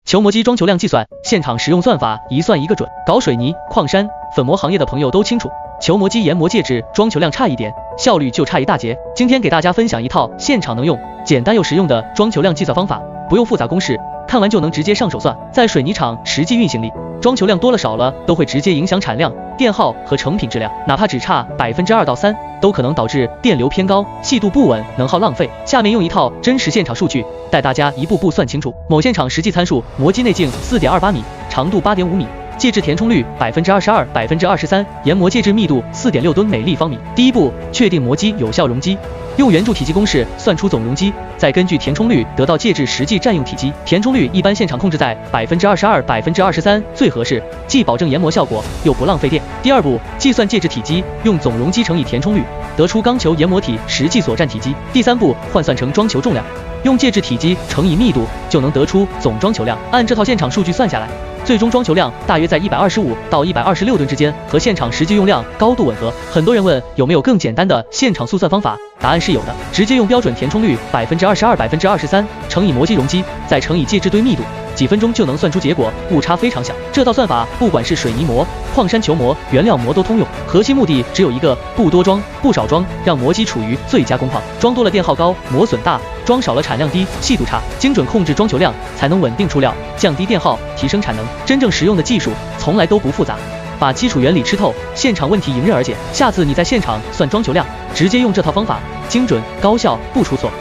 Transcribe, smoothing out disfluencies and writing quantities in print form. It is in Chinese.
球磨机装球量计算，现场使用算法一算一个准。搞水泥、矿山、粉磨行业的朋友都清楚，球磨机研磨介质装球量差一点，效率就差一大截。今天给大家分享一套现场能用、简单又实用的装球量计算方法，不用复杂公式，看完就能直接上手算。在水泥厂实际运行里，装球量多了少了都会直接影响产量、电耗和成品质量，哪怕只差2%到3%，都可能导致电流偏高、细度不稳、能耗浪费。下面用一套真实现场数据，带大家一步步算清楚。某现场实际参数：磨机内径4.28米，长度8.5米。介质填充率22%、23%，研磨介质密度4.6吨每立方米。第一步，确定磨机有效容积，用圆柱体积公式算出总容积，再根据填充率得到介质实际占用体积。填充率一般现场控制在22%、23%最合适，既保证研磨效果，又不浪费电。第二步，计算介质体积，用总容积乘以填充率，得出钢球研磨体实际所占体积。第三步，换算成装球重量，用介质体积乘以密度，就能得出总装球量。按这套现场数据算下来，最终装球量大约在125到126吨之间，和现场实际用量高度吻合。很多人问有没有更简单的现场速算方法，答案是有的，直接用标准填充率22%、23%乘以磨机容积，再乘以介质堆密度，几分钟就能算出结果，误差非常小。这套算法不管是水泥磨、矿山球磨、原料磨都通用，核心目的只有一个，不多装不少装，让磨机处于最佳工况。装多了电耗高，磨损大；装少了产量低，细度差。精准控制装球量，才能稳定出料，降低电耗，提升产能。真正实用的技术从来都不复杂，把基础原理吃透，现场问题迎刃而解。下次你在现场算装球量，直接用这套方法，精准高效不出错。